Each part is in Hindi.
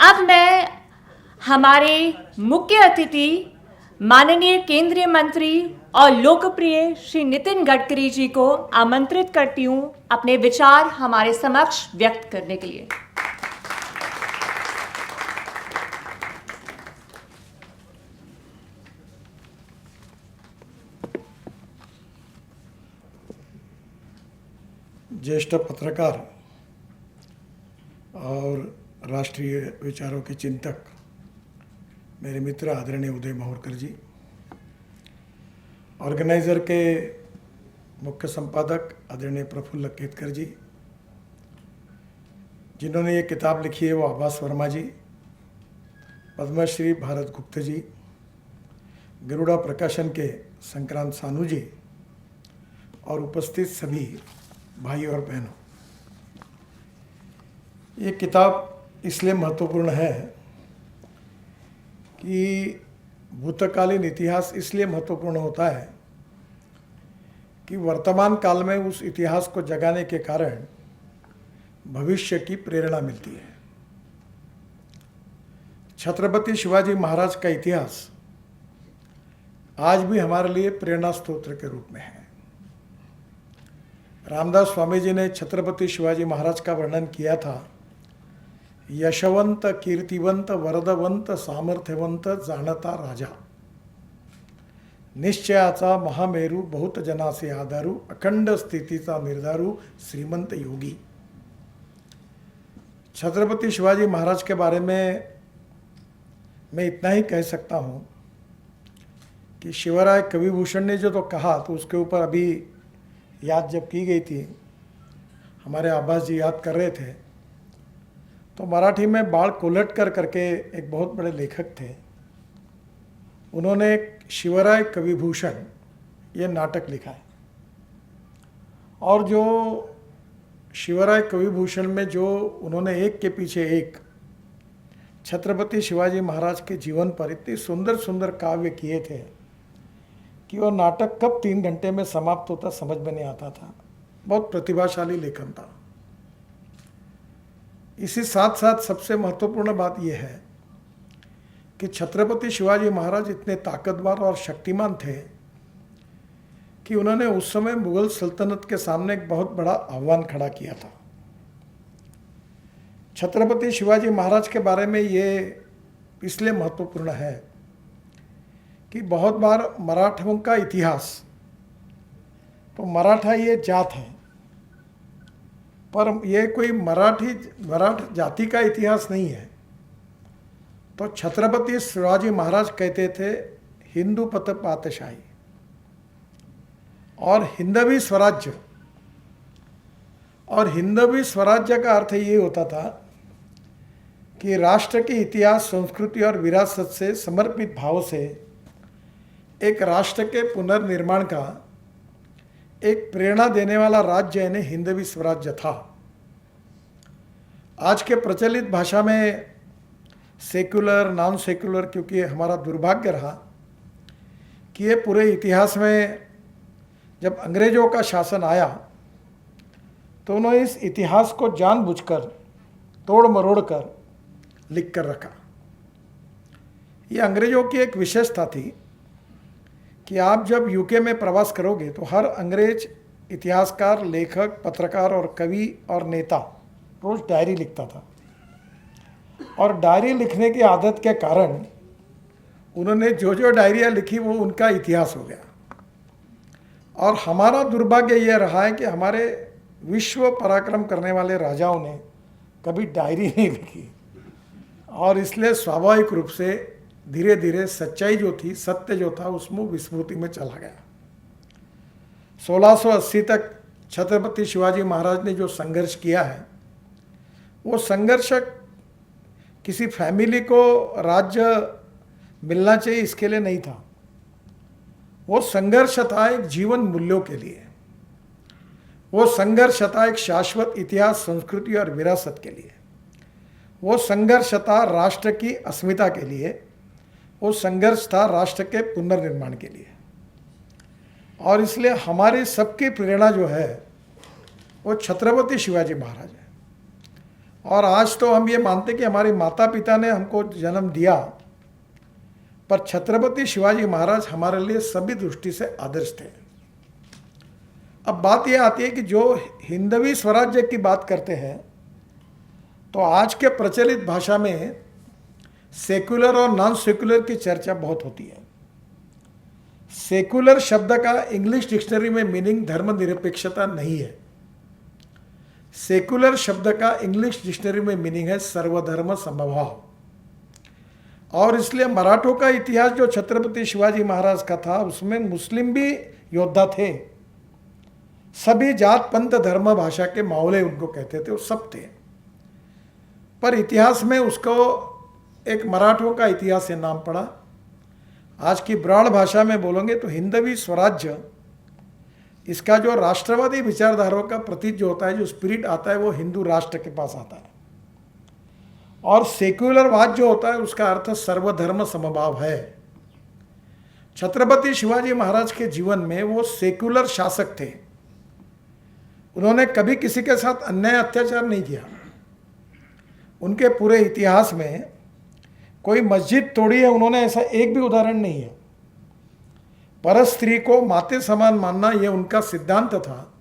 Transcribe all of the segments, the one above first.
अब मैं हमारे मुख्य अतिथि माननीय केंद्रीय मंत्री और लोकप्रिय श्री नितिन गडकरी जी को आमंत्रित करती हूं अपने विचार हमारे समक्ष व्यक्त करने के लिए। ज्येष्ठ पत्रकार और राष्ट्रीय विचारों के चिंतक मेरे मित्र आदरणीय उदय माहुरकर जी, ऑर्गेनाइज़र के मुख्य संपादक आदरणीय प्रफुल्ल केतकर जी, जिन्होंने ये किताब लिखी है वो आभास वर्मा जी, पद्मश्री भारत गुप्त जी, गरुड़ा प्रकाशन के संक्रांत सानू जी और उपस्थित सभी भाई और बहनों, ये किताब इसलिए महत्वपूर्ण है कि भूतकालीन इतिहास इसलिए महत्वपूर्ण होता है कि वर्तमान काल में उस इतिहास को जगाने के कारण भविष्य की प्रेरणा मिलती है। छत्रपति शिवाजी महाराज का इतिहास आज भी हमारे लिए प्रेरणा स्रोत के रूप में है। रामदास स्वामी जी ने छत्रपति शिवाजी महाराज का वर्णन किया था, यशवंत कीर्तिवंत वरदवंत सामर्थ्यवंत जाणता राजा, निश्चयाचा महामेरू बहुत जनासे आधारू, अखंड स्थितीचा निर्धारू श्रीमंत योगी। छत्रपति शिवाजी महाराज के बारे में मैं इतना ही कह सकता हूँ कि शिवराय कविभूषण ने जो तो कहा तो उसके ऊपर अभी याद जब की गई थी, हमारे आभास जी याद कर रहे थे, तो मराठी में बाळ कोल्हटकर करके एक बहुत बड़े लेखक थे, उन्होंने शिवराय कविभूषण ये नाटक लिखा है। और जो शिवराय कविभूषण में जो उन्होंने एक के पीछे एक छत्रपति शिवाजी महाराज के जीवन पर इतने सुंदर सुंदर काव्य किए थे कि वो नाटक कब 3 घंटे में समाप्त होता समझ में नहीं आता था। बहुत प्रतिभाशाली लेखन था। इसी साथ साथ सबसे महत्वपूर्ण बात यह है कि छत्रपति शिवाजी महाराज इतने ताकतवर और शक्तिमान थे कि उन्होंने उस समय मुगल सल्तनत के सामने एक बहुत बड़ा आह्वान खड़ा किया था। छत्रपति शिवाजी महाराज के बारे में ये इसलिए महत्वपूर्ण है कि बहुत बार मराठों का इतिहास, तो मराठा ये जात है, पर ये कोई मराठ जाति का इतिहास नहीं है। तो छत्रपति शिवाजी महाराज कहते थे हिंदू पत पातशाही और हिंदवी स्वराज्य, और हिंदवी स्वराज्य का अर्थ ये होता था कि राष्ट्र के इतिहास, संस्कृति और विरासत से समर्पित भाव से एक राष्ट्र के पुनर्निर्माण का एक प्रेरणा देने वाला राज्य यानी हिंदवी स्वराज्य था। आज के प्रचलित भाषा में सेक्युलर, नॉन सेक्युलर, क्योंकि हमारा दुर्भाग्य रहा कि ये पूरे इतिहास में जब अंग्रेजों का शासन आया तो उन्होंने इस इतिहास को जानबूझकर तोड़ मरोड़ कर लिख कर रखा। ये अंग्रेजों की एक विशेषता थी कि आप जब यूके में प्रवास करोगे तो हर अंग्रेज इतिहासकार, लेखक, पत्रकार और कवि और नेता रोज डायरी लिखता था, और डायरी लिखने की आदत के कारण उन्होंने जो जो डायरियाँ लिखी वो उनका इतिहास हो गया। और हमारा दुर्भाग्य ये रहा है कि हमारे विश्व पराक्रम करने वाले राजाओं ने कभी डायरी नहीं लिखी, और इसलिए स्वाभाविक रूप से धीरे धीरे सच्चाई जो थी, सत्य जो था, उसमें विस्मृति में चला गया। 1680 तक छत्रपति शिवाजी महाराज ने जो संघर्ष किया है, वो संघर्ष किसी फैमिली को राज्य मिलना चाहिए इसके लिए नहीं था। वो संघर्ष था एक जीवन मूल्यों के लिए, वो संघर्ष था एक शाश्वत इतिहास, संस्कृति और विरासत के लिए, वो संघर्ष था राष्ट्र की अस्मिता के लिए, वो संघर्ष था राष्ट्र के पुनर्निर्माण के लिए। और इसलिए हमारी सबकी प्रेरणा जो है वो छत्रपति शिवाजी महाराज है। और आज तो हम ये मानते कि हमारे माता पिता ने हमको जन्म दिया, पर छत्रपति शिवाजी महाराज हमारे लिए सभी दृष्टि से आदर्श थे। अब बात यह आती है कि जो हिंदवी स्वराज्य की बात करते हैं तो आज के प्रचलित भाषा में सेक्युलर और नॉन सेक्युलर की चर्चा बहुत होती है। सेक्युलर शब्द का इंग्लिश डिक्शनरी में मीनिंग धर्मनिरपेक्षता नहीं है। सेक्युलर शब्द का इंग्लिश डिक्शनरी में मीनिंग है सर्वधर्म समभाव। और इसलिए मराठों का इतिहास जो छत्रपति शिवाजी महाराज का था उसमें मुस्लिम भी योद्धा थे, सभी जात पंथ धर्म भाषा के मावले उनको कहते थे, वो सब थे। पर इतिहास में उसको एक मराठों का इतिहास से नाम पड़ा। आज की ब्रॉड भाषा में बोलेंगे तो हिंदवी स्वराज्य, इसका जो राष्ट्रवादी विचारधाराओं का प्रतीक जो होता है, जो स्पिरिट आता है, वो हिंदू राष्ट्र के पास आता है। और सेक्युलरवाद जो होता है उसका अर्थ सर्वधर्म समभाव है। छत्रपति शिवाजी महाराज के जीवन में वो सेक्युलर शासक थे। उन्होंने कभी किसी के साथ अन्याय अत्याचार नहीं किया। उनके पूरे इतिहास में कोई मस्जिद तोड़ी है उन्होंने, ऐसा एक भी उदाहरण नहीं है। पर स्त्री को माते समान मानना यह उनका सिद्धांत था।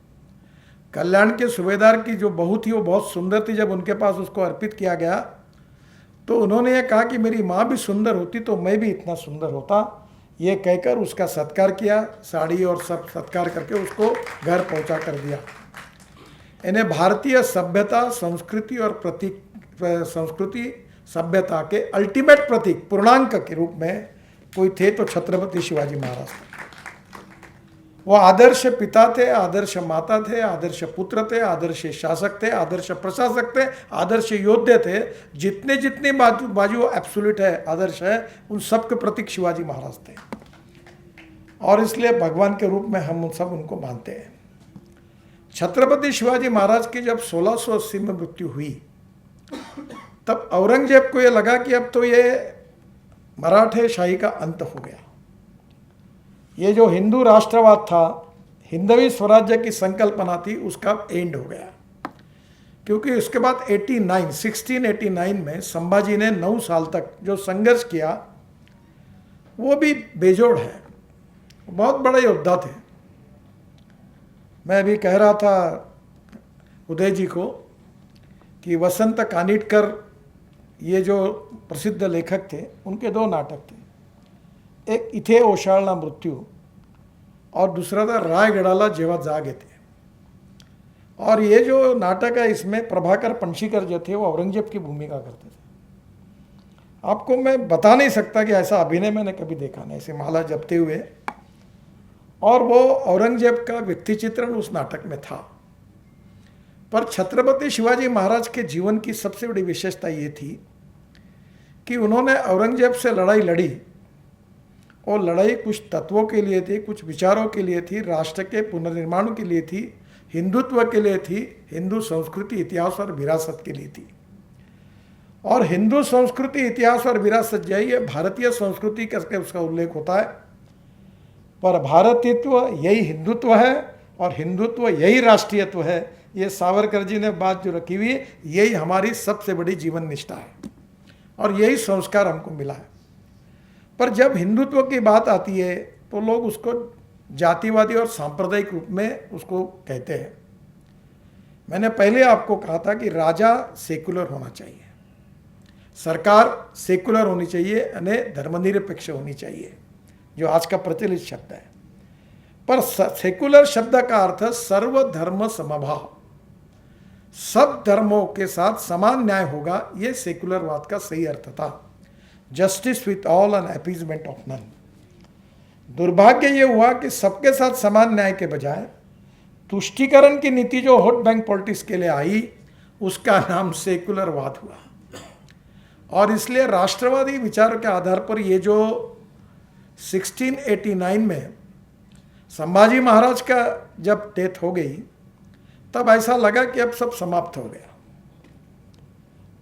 कल्याण के सूबेदार की जो बहू थी वो बहुत सुंदर थी, जब उनके पास उसको अर्पित किया गया तो उन्होंने ये कहा कि मेरी माँ भी सुंदर होती तो मैं भी इतना सुंदर होता। ये कहकर उसका सत्कार किया, साड़ी और सब सत्कार करके उसको घर पहुंचा कर दिया। इन्हें भारतीय सभ्यता, संस्कृति और संस्कृति सभ्यता के अल्टीमेट प्रतीक, पूर्णांक के रूप में कोई थे तो छत्रपति शिवाजी महाराज थे। वो आदर्श पिता थे, आदर्श माता थे, आदर्श पुत्र थे, आदर्श शासक थे, आदर्श प्रशासक थे, आदर्श योद्धे थे। जितने जितने बाजू एब्सोल्यूट है, आदर्श है, उन सब के प्रतीक शिवाजी महाराज थे। और इसलिए भगवान के रूप में हम सब उनको मानते हैं। छत्रपति शिवाजी महाराज की जब 1680 में मृत्यु हुई तब औरंगजेब को यह लगा कि अब तो ये मराठे शाही का अंत हो गया। ये जो हिंदू राष्ट्रवाद था, हिंदवी स्वराज्य की संकल्पना थी, उसका एंड हो गया। क्योंकि उसके बाद 1689 में संभाजी ने 9 साल तक जो संघर्ष किया वो भी बेजोड़ है। बहुत बड़े योद्धा थे। मैं अभी कह रहा था उदय जी को कि वसंत कानिटकर ये जो प्रसिद्ध लेखक थे, उनके 2 नाटक थे। एक इथे ओशाळना मृत्यू और दूसरा था रायगढ़ाला जेवा जागे थे। और ये जो नाटक है इसमें प्रभाकर पंशीकर जो थे वो औरंगजेब की भूमिका करते थे। आपको मैं बता नहीं सकता कि ऐसा अभिनय मैंने कभी देखा नहीं, ऐसे माला जपते हुए। और वो औरंगजेब का व्यक्ति चित्रण उस नाटक में था। पर छत्रपति शिवाजी महाराज के जीवन की सबसे बड़ी विशेषता ये थी कि उन्होंने औरंगजेब से लड़ाई लड़ी, और लड़ाई कुछ तत्वों के लिए थी, कुछ विचारों के लिए थी, राष्ट्र के पुनर्निर्माण के लिए थी, हिंदुत्व के लिए थी, हिंदू संस्कृति, इतिहास और विरासत के लिए थी। और हिंदू संस्कृति, इतिहास और विरासत यही है, भारतीय संस्कृति करके उसका उल्लेख होता है। पर भारतीयत्व यही हिंदुत्व है और हिंदुत्व यही राष्ट्रीयत्व है। ये सावरकर जी ने बात जो रखी हुई है, यही हमारी सबसे बड़ी जीवन निष्ठा है और यही संस्कार हमको मिला है। पर जब हिंदुत्व की बात आती है तो लोग उसको जातिवादी और सांप्रदायिक रूप में उसको कहते हैं। मैंने पहले आपको कहा था कि राजा सेकुलर होना चाहिए, सरकार सेकुलर होनी चाहिए, यानी धर्मनिरपेक्ष होनी चाहिए, जो आज का प्रचलित शब्द है। पर सेकुलर शब्द का अर्थ सर्वधर्म समभाव, सब धर्मों के साथ समान न्याय होगा, ये सेकुलरवाद का सही अर्थ था। Justice with all and appeasement of none. दुर्भाग्य ये हुआ कि सबके साथ समान न्याय के बजाय तुष्टीकरण की नीति जो वोट बैंक पॉलिटिक्स के लिए आई, उसका नाम सेकुलरवाद हुआ। और इसलिए राष्ट्रवादी विचारों के आधार पर ये जो 1689 में संभाजी महाराज का जब डेथ हो गई तब ऐसा लगा कि अब सब समाप्त हो गया।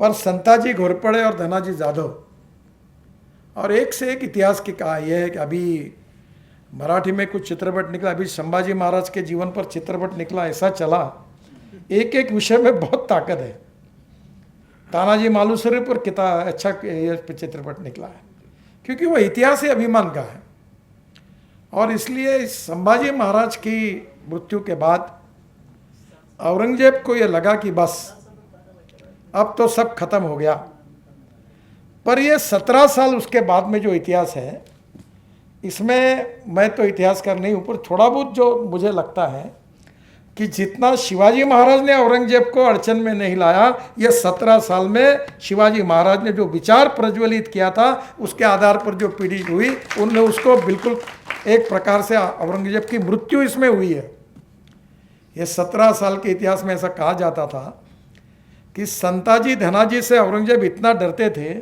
पर संताजी घोरपड़े और धनाजी जाधव और एक से एक इतिहास की कहा यह है कि अभी मराठी में कुछ चित्रपट निकला, अभी संभाजी महाराज के जीवन पर चित्रपट निकला, ऐसा चला। एक एक विषय में बहुत ताकत है। तानाजी मालुसरे पर अच्छा ये चित्रपट निकला है, क्योंकि वो इतिहास ही अभिमान का है। और इसलिए संभाजी महाराज की मृत्यु के बाद औरंगजेब को ये लगा कि बस अब तो सब खत्म हो गया। पर ये 17 साल उसके बाद में जो इतिहास है, इसमें मैं तो इतिहासकार नहीं हूँ, पर थोड़ा बहुत जो मुझे लगता है कि जितना शिवाजी महाराज ने औरंगजेब को अड़चन में नहीं लाया, ये 17 साल में शिवाजी महाराज ने जो विचार प्रज्वलित किया था, उसके आधार पर जो पीढ़ी हुई, उनने उसको बिल्कुल एक प्रकार से औरंगजेब की मृत्यु इसमें हुई है। ये 17 साल के इतिहास में ऐसा कहा जाता था कि संताजी धनाजी से औरंगजेब इतना डरते थे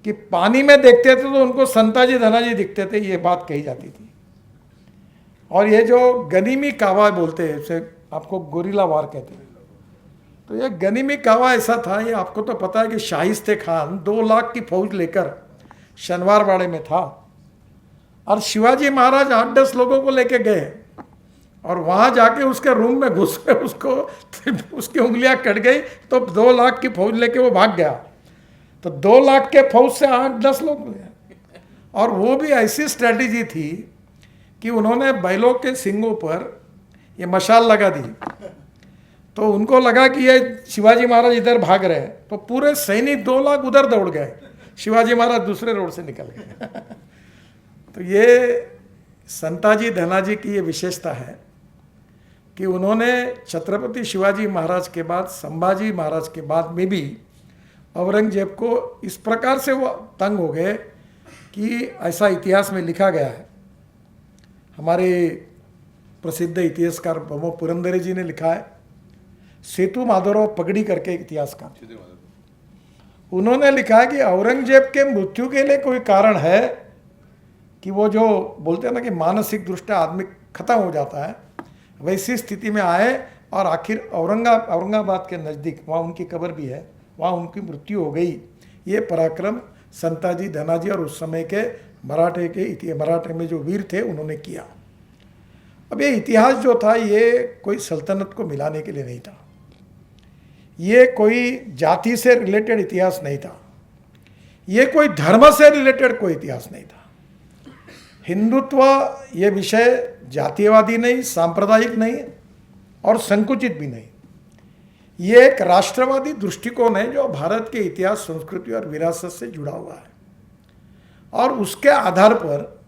कि पानी में देखते थे तो उनको संताजी धनाजी दिखते थे, ये बात कही जाती थी। और ये जो गनीमी कावा बोलते हैं, इसे आपको गोरिल्ला वार कहते हैं, तो ये गनीमी कावा ऐसा था, ये आपको तो पता है कि शाहिस्ते खान 2 लाख की फौज लेकर शनिवारवाड़े में था और शिवाजी महाराज 8-10 लोगों को लेके गए और वहाँ जाके उसके रूम में घुस के उसको उसकी उंगलियां कट गई, तो 2 लाख की फौज लेके वो भाग गया। तो 2 लाख के फौज से 8-10 लोग, और वो भी ऐसी स्ट्रैटेजी थी कि उन्होंने बैलों के सिंगों पर ये मशाल लगा दी, तो उनको लगा कि ये शिवाजी महाराज इधर भाग रहे हैं, तो पूरे सैनिक 2 लाख उधर दौड़ गए, शिवाजी महाराज दूसरे रोड से निकल गए। तो ये संताजी धनाजी की ये विशेषता है कि उन्होंने छत्रपति शिवाजी महाराज के बाद, संभाजी महाराज के बाद में भी औरंगजेब को इस प्रकार से वो तंग हो गए कि ऐसा इतिहास में लिखा गया है। हमारे प्रसिद्ध इतिहासकार बमो पुरंदरे जी ने लिखा है, सेतु माधवराव पगड़ी करके इतिहासकार, उन्होंने लिखा है कि औरंगजेब के मृत्यु के लिए कोई कारण है कि वो जो बोलते हैं ना कि मानसिक दृष्टि आदमी खत्म हो जाता है, वैसी स्थिति में आए और आखिर औरंगाबाद के नज़दीक वहाँ उनकी कब्र भी है, वहाँ उनकी मृत्यु हो गई। ये पराक्रम संताजी धनाजी और उस समय के मराठे में जो वीर थे उन्होंने किया। अब ये इतिहास जो था, ये कोई सल्तनत को मिलाने के लिए नहीं था, ये कोई जाति से रिलेटेड इतिहास नहीं था, ये कोई धर्म से रिलेटेड कोई इतिहास नहीं था। हिंदुत्व ये विषय जातीयवादी नहीं, सांप्रदायिक नहीं और संकुचित भी नहीं, ये एक राष्ट्रवादी दृष्टिकोण है जो भारत के इतिहास, संस्कृति और विरासत से जुड़ा हुआ है। और उसके आधार पर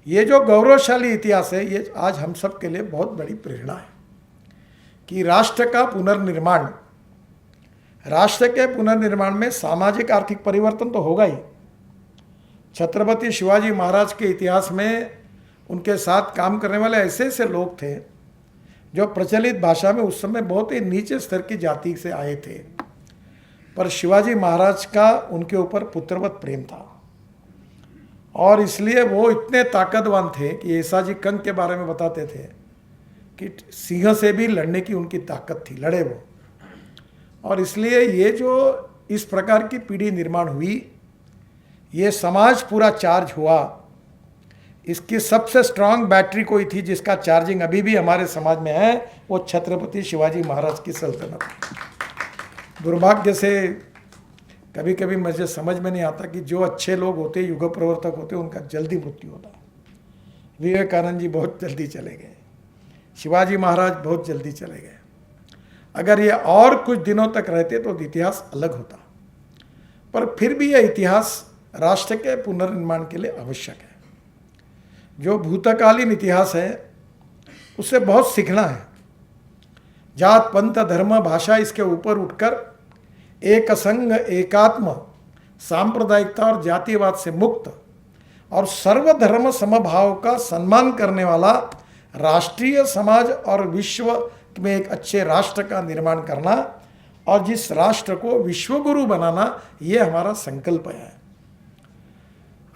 ये जो गौरवशाली इतिहास है, ये आज हम सब के लिए बहुत बड़ी प्रेरणा है कि राष्ट्र का पुनर्निर्माण, राष्ट्र के पुनर्निर्माण में सामाजिक आर्थिक परिवर्तन तो होगा ही। छत्रपति शिवाजी महाराज के इतिहास में उनके साथ काम करने वाले ऐसे ऐसे लोग थे जो प्रचलित भाषा में उस समय बहुत ही नीचे स्तर की जाति से आए थे, पर शिवाजी महाराज का उनके ऊपर पुत्रवत प्रेम था और इसलिए वो इतने ताकतवान थे कि ऐसाजी कंग के बारे में बताते थे कि सिंह से भी लड़ने की उनकी ताकत थी, लड़े वो। और इसलिए ये जो इस प्रकार की पीढ़ी निर्माण हुई, ये समाज पूरा चार्ज हुआ। इसकी सबसे स्ट्रांग बैटरी कोई थी जिसका चार्जिंग अभी भी हमारे समाज में है, वो छत्रपति शिवाजी महाराज की सल्तनत। दुर्भाग्य से कभी कभी मुझे समझ में नहीं आता कि जो अच्छे लोग होते, युग प्रवर्तक होते, उनका जल्दी मृत्यु होता। विवेकानंद जी बहुत जल्दी चले गए, शिवाजी महाराज बहुत जल्दी चले गए। अगर ये और कुछ दिनों तक रहते तो इतिहास अलग होता, पर फिर भी यह इतिहास राष्ट्र के पुनर्निर्माण के लिए आवश्यक है। जो भूतकालीन इतिहास है उससे बहुत सीखना है। जात पंथ धर्म भाषा इसके ऊपर उठकर एक संघ एकात्म सांप्रदायिकता और जातिवाद से मुक्त और सर्वधर्म समभाव का सम्मान करने वाला राष्ट्रीय समाज और विश्व में एक अच्छे राष्ट्र का निर्माण करना और जिस राष्ट्र को विश्वगुरु बनाना, ये हमारा संकल्प है।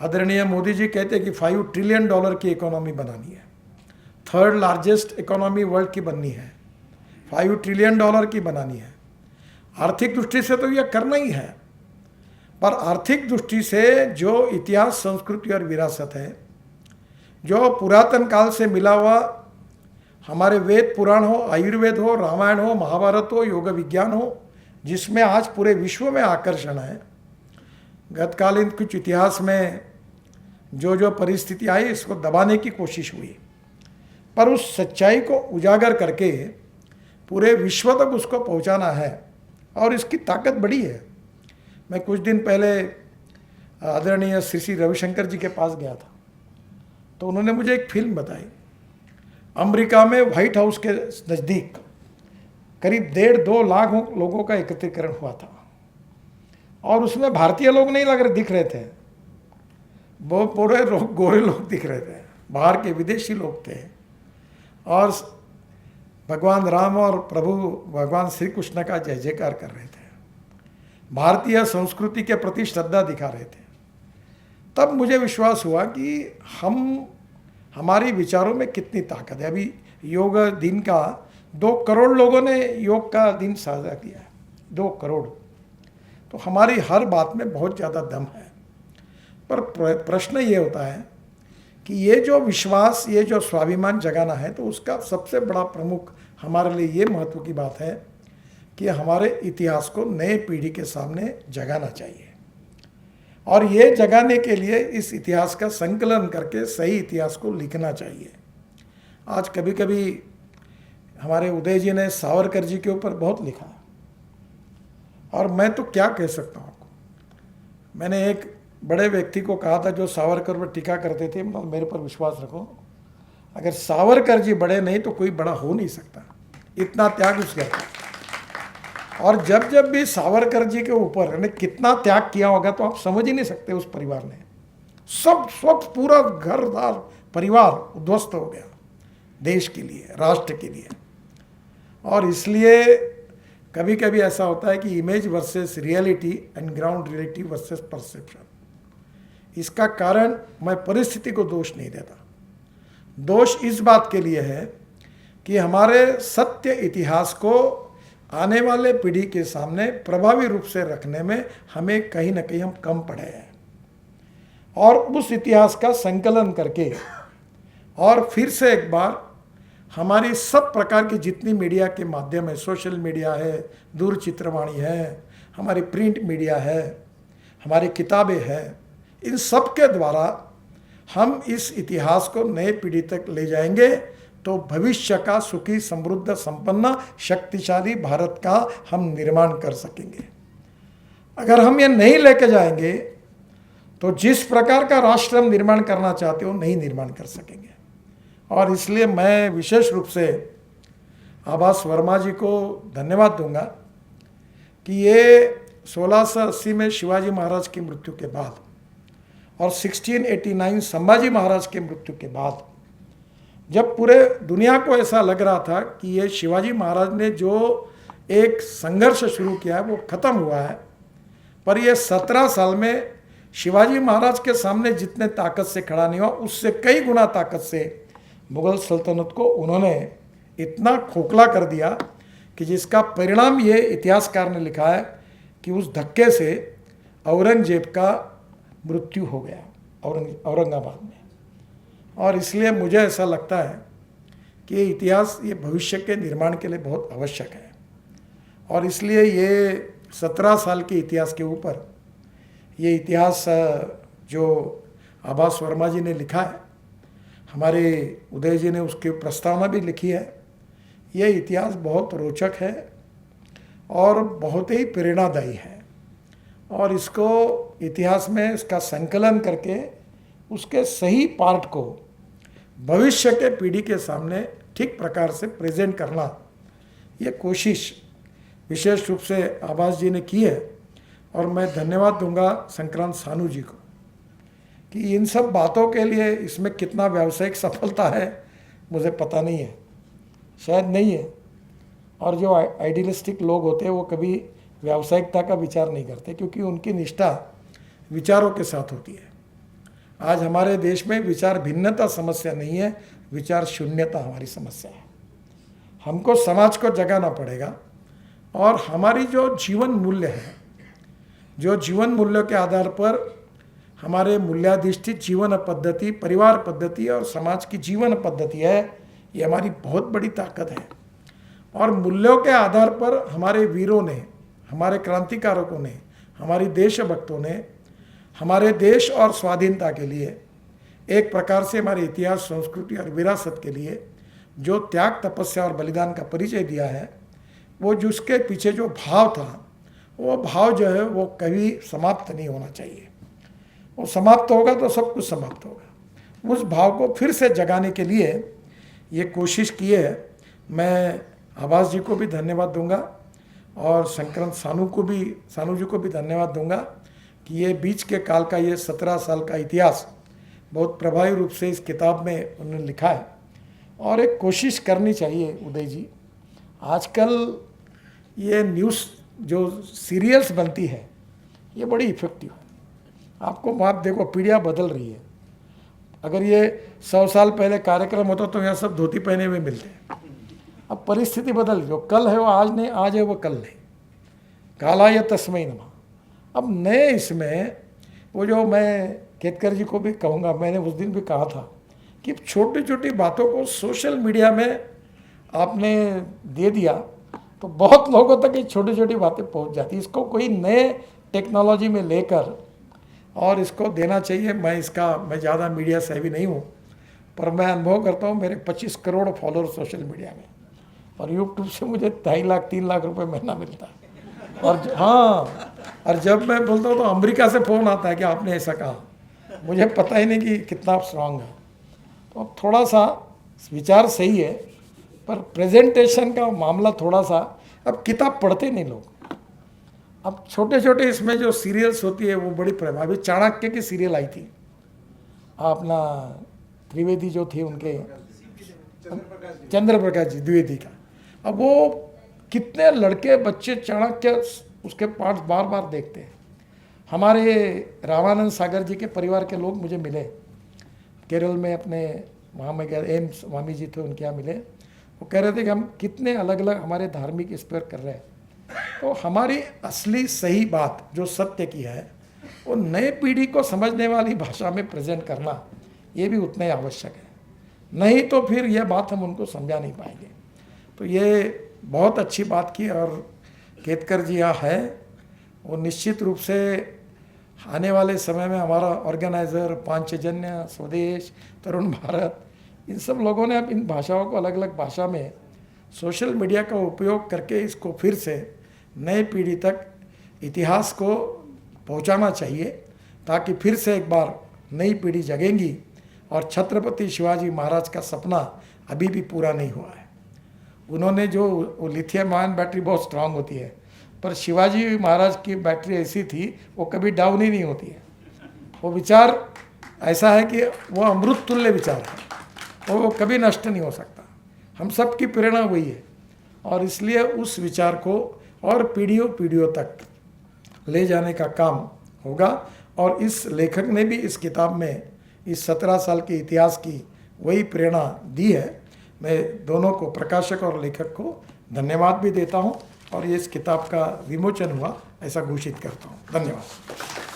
आदरणीय मोदी जी कहते हैं कि $5 ट्रिलियन की इकोनॉमी बनानी है, 3rd लार्जेस्ट इकोनॉमी वर्ल्ड की बननी है, $5 ट्रिलियन की बनानी है। आर्थिक दृष्टि से तो यह करना ही है, पर आर्थिक दृष्टि से जो इतिहास, संस्कृति और विरासत है, जो पुरातन काल से मिला हुआ हमारे वेद पुराण हो, आयुर्वेद हो, रामायण हो, महाभारत हो, योग विज्ञान हो, जिसमें आज पूरे विश्व में आकर्षण है। गतकालीन कुछ इतिहास में जो जो परिस्थिति आई इसको दबाने की कोशिश हुई, पर उस सच्चाई को उजागर करके पूरे विश्व तक उसको पहुंचाना है और इसकी ताकत बड़ी है। मैं कुछ दिन पहले आदरणीय श्री रविशंकर जी के पास गया था, तो उन्होंने मुझे एक फिल्म बताई। अमेरिका में व्हाइट हाउस के नज़दीक करीब 1.5-2 लाख लोगों का एकत्रीकरण हुआ था और उसमें भारतीय लोग नहीं लग रहे दिख रहे थे, वो पूरे गोरे लोग दिख रहे थे, बाहर के विदेशी लोग थे और भगवान राम और प्रभु भगवान श्री कृष्ण का जय जयकार कर रहे थे, भारतीय संस्कृति के प्रति श्रद्धा दिखा रहे थे। तब मुझे विश्वास हुआ कि हमारी विचारों में कितनी ताकत है। अभी योग दिन का 2 करोड़ लोगों ने योग का दिन साझा किया है, 2 करोड़। तो हमारी हर बात में बहुत ज़्यादा दम है। पर प्रश्न ये होता है कि ये जो विश्वास, ये जो स्वाभिमान जगाना है, तो उसका सबसे बड़ा प्रमुख हमारे लिए ये महत्व की बात है कि हमारे इतिहास को नए पीढ़ी के सामने जगाना चाहिए और ये जगाने के लिए इस इतिहास का संकलन करके सही इतिहास को लिखना चाहिए। आज कभी कभी हमारे उदय जी ने सावरकर जी के ऊपर बहुत लिखा और मैं तो क्या कह सकता हूँ आपको। मैंने एक बड़े व्यक्ति को कहा था जो सावरकर पर टीका करते थे, मेरे पर विश्वास रखो, अगर सावरकर जी बड़े नहीं तो कोई बड़ा हो नहीं सकता, इतना त्याग उसका था। और जब जब भी सावरकर जी के ऊपर ने कितना त्याग किया होगा तो आप समझ ही नहीं सकते। उस परिवार ने सब पूरा घरदार परिवार उद्ध्वस्त हो गया देश के लिए, राष्ट्र के लिए। और इसलिए कभी कभी ऐसा होता है कि image versus reality and ground reality versus perception. इसका कारण मैं परिस्थिति को दोष नहीं देता, दोष इस बात के लिए है कि हमारे सत्य इतिहास को आने वाले पीढ़ी के सामने प्रभावी रूप से रखने में हमें कहीं ना कहीं हम कम पड़े हैं। और उस इतिहास का संकलन करके और फिर से एक बार हमारी सब प्रकार की जितनी मीडिया के माध्यम है, सोशल मीडिया है, दूरचित्रवाणी है, हमारी प्रिंट मीडिया है, हमारी किताबें हैं, इन सब के द्वारा हम इस इतिहास को नए पीढ़ी तक ले जाएंगे तो भविष्य का सुखी, समृद्ध, संपन्न, शक्तिशाली भारत का हम निर्माण कर सकेंगे। अगर हम ये नहीं लेके जाएंगे तो जिस प्रकार का राष्ट्र हम निर्माण करना चाहते हो नहीं निर्माण कर सकेंगे। और इसलिए मैं विशेष रूप से आभास वर्मा जी को धन्यवाद दूंगा कि ये 1680 में शिवाजी महाराज की मृत्यु के बाद और 1689 संभाजी महाराज के मृत्यु के बाद, जब पूरे दुनिया को ऐसा लग रहा था कि ये शिवाजी महाराज ने जो एक संघर्ष शुरू किया है वो ख़त्म हुआ है, पर ये 17 साल में शिवाजी महाराज के सामने जितने ताकत से खड़ा नहीं हुआ उससे कई गुना ताकत से मुग़ल सल्तनत को उन्होंने इतना खोखला कर दिया कि जिसका परिणाम ये इतिहासकार ने लिखा है कि उस धक्के से औरंगजेब का मृत्यु हो गया औरंगाबाद में। और इसलिए मुझे ऐसा लगता है कि ये इतिहास ये भविष्य के निर्माण के लिए बहुत आवश्यक है। और इसलिए ये 17 साल के इतिहास के ऊपर ये इतिहास जो आभास वर्मा जी ने लिखा है, हमारे उदय जी ने उसकी प्रस्तावना भी लिखी है, ये इतिहास बहुत रोचक है और बहुत ही प्रेरणादायी है। और इसको इतिहास में इसका संकलन करके उसके सही पार्ट को भविष्य के पीढ़ी के सामने ठीक प्रकार से प्रेजेंट करना, ये कोशिश विशेष रूप से आभास जी ने की है। और मैं धन्यवाद दूंगा संक्रांत सानू जी को कि इन सब बातों के लिए इसमें कितना व्यावसायिक सफलता है मुझे पता नहीं है, शायद नहीं है। और जो आइडियलिस्टिक लोग होते हैं वो कभी व्यावसायिकता का विचार नहीं करते क्योंकि उनकी निष्ठा विचारों के साथ होती है। आज हमारे देश में विचार भिन्नता समस्या नहीं है, विचार शून्यता हमारी समस्या है। हमको समाज को जगाना पड़ेगा और हमारी जो जीवन मूल्य है, जो जीवन मूल्यों के आधार पर हमारे मूल्याधिष्ठित जीवन पद्धति, परिवार पद्धति और समाज की जीवन पद्धति है, ये हमारी बहुत बड़ी ताकत है। और मूल्यों के आधार पर हमारे वीरों ने, हमारे क्रांतिकारकों ने, हमारी देशभक्तों ने हमारे देश और स्वाधीनता के लिए, एक प्रकार से हमारे इतिहास, संस्कृति और विरासत के लिए जो त्याग, तपस्या और बलिदान का परिचय दिया है, वो जिसके पीछे जो भाव था, वो भाव जो है वो कभी समाप्त नहीं होना चाहिए। वो समाप्त होगा तो सब कुछ समाप्त होगा। उस भाव को फिर से जगाने के लिए ये कोशिश की है। मैं आवास जी को भी धन्यवाद दूंगा और संक्रांत सानू जी को भी धन्यवाद दूंगा कि ये बीच के काल का ये 17 साल का इतिहास बहुत प्रभावी रूप से इस किताब में उन्होंने लिखा है। और एक कोशिश करनी चाहिए उदय जी, आजकल ये न्यूज़ जो सीरियल्स बनती है ये बड़ी इफ़ेक्टिव है। आपको आप देखो, पीढ़ियाँ बदल रही है। अगर ये 100 साल पहले कार्यक्रम होता तो यहाँ सब धोती पहने हुए मिलते हैं। अब परिस्थिति बदल, जो कल है वो आज नहीं, आज है वो कल नहीं। काला या तस्मै नमः। अब नए इसमें वो जो मैं केतकर जी को भी कहूँगा, मैंने उस दिन भी कहा था कि छोटी छोटी बातों को सोशल मीडिया में आपने दे दिया तो बहुत लोगों तक ये छोटी छोटी बातें पहुंच जाती। इसको कोई नए टेक्नोलॉजी में लेकर और इसको देना चाहिए। मैं ज़्यादा मीडिया सेवी नहीं हूँ, पर मैं अनुभव करता हूँ, मेरे 25 करोड़ फॉलोअर सोशल मीडिया में, और यूट्यूब से मुझे 2.5 लाख 3 लाख रुपए महीना मिलता है। और हाँ, और जब मैं बोलता हूँ तो अमेरिका से फ़ोन आता है कि आपने ऐसा कहा, मुझे पता ही नहीं कि कितना स्ट्रांग है। तो अब थोड़ा सा विचार सही है, पर प्रेजेंटेशन का मामला थोड़ा सा, अब किताब पढ़ते नहीं लोग। अब छोटे छोटे इसमें जो सीरियल्स होती है वो बड़ी प्रभावी। चाणक्य की सीरियल आई थी, अपना त्रिवेदी जो थे उनके, चंद्र प्रकाश जी द्विवेदी का। अब वो कितने लड़के बच्चे चाणक्य उसके पार्ट बार बार देखते हैं। हमारे रामानंद सागर जी के परिवार के लोग मुझे मिले केरल में, अपने वहाँ में गया, एम्स स्वामी जी थे, उनके यहाँ मिले। वो कह रहे थे कि हम कितने अलग अलग हमारे धार्मिक इस पर कर रहे हैं। तो हमारी असली सही बात जो सत्य की है वो नए पीढ़ी को समझने वाली भाषा में प्रेजेंट करना, ये भी उतना ही आवश्यक है। नहीं तो फिर यह बात हम उनको समझा नहीं पाएंगे। तो ये बहुत अच्छी बात की। और केतकर जी यहाँ है, वो निश्चित रूप से आने वाले समय में हमारा ऑर्गेनाइज़र, पांचजन्य, स्वदेश, तरुण भारत, इन सब लोगों ने अब इन भाषाओं को अलग अलग भाषा में सोशल मीडिया का उपयोग करके इसको फिर से नई पीढ़ी तक इतिहास को पहुंचाना चाहिए, ताकि फिर से एक बार नई पीढ़ी जगेंगी। और छत्रपति शिवाजी महाराज का सपना अभी भी पूरा नहीं हुआ है। उन्होंने जो लिथियम आयन बैटरी बहुत स्ट्रांग होती है, पर शिवाजी महाराज की बैटरी ऐसी थी वो कभी डाउन ही नहीं होती है। वो विचार ऐसा है कि वो अमृत तुल्य विचार है, वो कभी नष्ट नहीं हो सकता। हम सब की प्रेरणा वही है, और इसलिए उस विचार को और पीढ़ियों पीढ़ियों तक ले जाने का काम होगा। और इस लेखक ने भी इस किताब में इस 17 साल के इतिहास की वही प्रेरणा दी है। मैं दोनों को, प्रकाशक और लेखक को, धन्यवाद भी देता हूँ और ये इस किताब का विमोचन हुआ ऐसा घोषित करता हूँ। धन्यवाद।